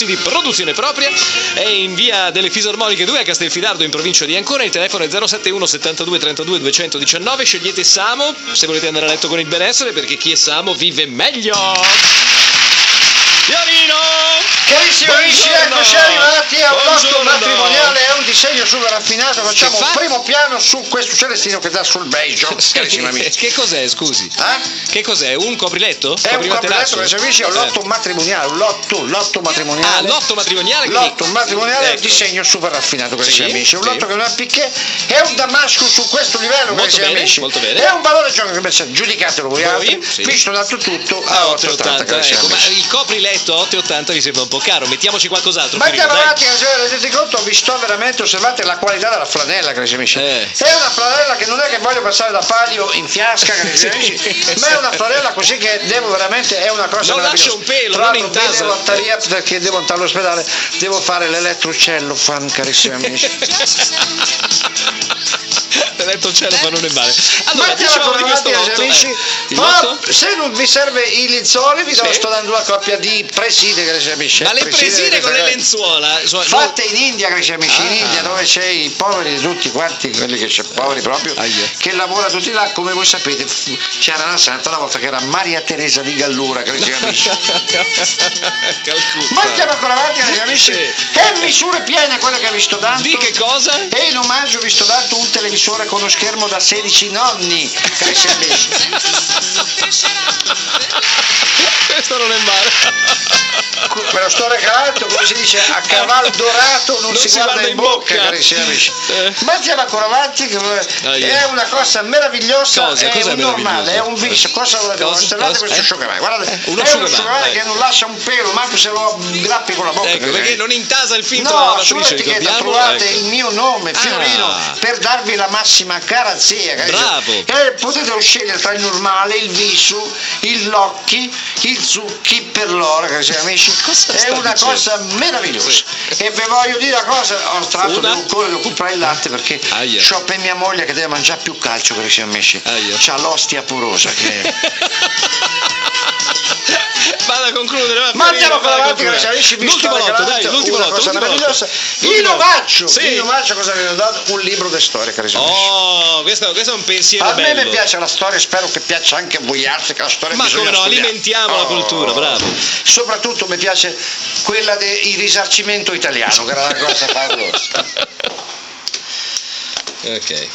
di produzione propria, è in via delle Fisarmoniche 2 a Castelfidardo in provincia di Ancona. Il telefono è 071 72 32 219. Scegliete Samo se volete andare a letto con il benessere, perché chi è Samo vive meglio. Violino! Carissimi amici, eccoci arrivati a un lotto matrimoniale, è un disegno super raffinato, facciamo un primo piano su questo celestino che dà sul Belgio, carissimi amici. Che cos'è, scusi? Che cos'è? Un copriletto? È un copriletto, carissimi amici, è un lotto matrimoniale, un lotto matrimoniale. Ah, lotto matrimoniale? Lotto matrimoniale, ecco. Disegno super raffinato, carissimi amici, un lotto che non è picché, è un damasco su questo livello, carissimi amici. Molto bene. È un valore gioco che pensa, giudicatelo voi altri, visto dato tutto a 8,80, carissimi amici. Ma il copriletto a 8,80 vi sembra un po' caro, mettiamoci qualcos'altro. Ma andiamo avanti, rendete conto, vi sto veramente, osservate la qualità della flanella, carissimi amici. È una flanella che non è che voglio passare da palio in fiasca, carissimi amici, ma è una flanella così che devo veramente, è una cosa non meravigliosa. Lascia un pelo, tra non intasa. Devo andare perché devo andare all'ospedale, devo fare l'elettrocello fan, carissimi amici. L'elettrocello fa non è male. Allora, ma diciamo di questo lotto, amici, ma se non vi serve i lenzuoli vi sto dando una coppia di preside, carissimi amici. Ma le preside con le lenzuola fatte in India, carissimi amici, in India, dove c'è i poveri tutti quanti, quelli che c'è poveri proprio, che lavora tutti là, come voi sapete. C'era una santa una volta che era Maria Teresa di Gallura, carissimi amici. Ma andiamo ancora avanti, carissimi amici. È misure piene quelle che vi sto dando. Di che cosa? E in omaggio vi sto dando un televisore con uno schermo da 16 nonni, carissimi amici. Questo non è male. Me lo sto regalando, come si dice, a cavallo dorato non si guarda in bocca, carissimi amici. Ma andiamo ancora avanti, è una cosa meravigliosa, è un normale, è un viso. Cosa volete? Osservate questo asciugamano, guardate, è un asciugamano che non lascia un pelo, manco se lo grappi con la bocca. Ecco, perché non intasa il filtro della lavatrice. Sull'etichetta trovate il mio nome, Fiorino, per darvi la massima garanzia. Bravo. Potete scegliere tra il normale, il viso, il locchi, il zucchi per l'ora, carissimi amici. È una cosa meravigliosa. E vi voglio dire una cosa, tra l'altro devo comprare il latte perché c'ho per mia moglie che deve mangiare più calcio, carissimi amici. C'ha l'ostia porosa che vado a concludere. Ma andiamo con avanti, carissimi amici. L'ultimo lotto, dai, l'ultimo lotto. In omaggio cosa vi ho dato? Un libro di storia, carissimi amici. Oh, questo è un pensiero bello. A me piace la storia, spero che piaccia anche a voi altri, che la storia ma come no, alimentiamo la cultura, bravo. Soprattutto mi piace quella del risarcimento italiano, che era una cosa favolosa. Ok.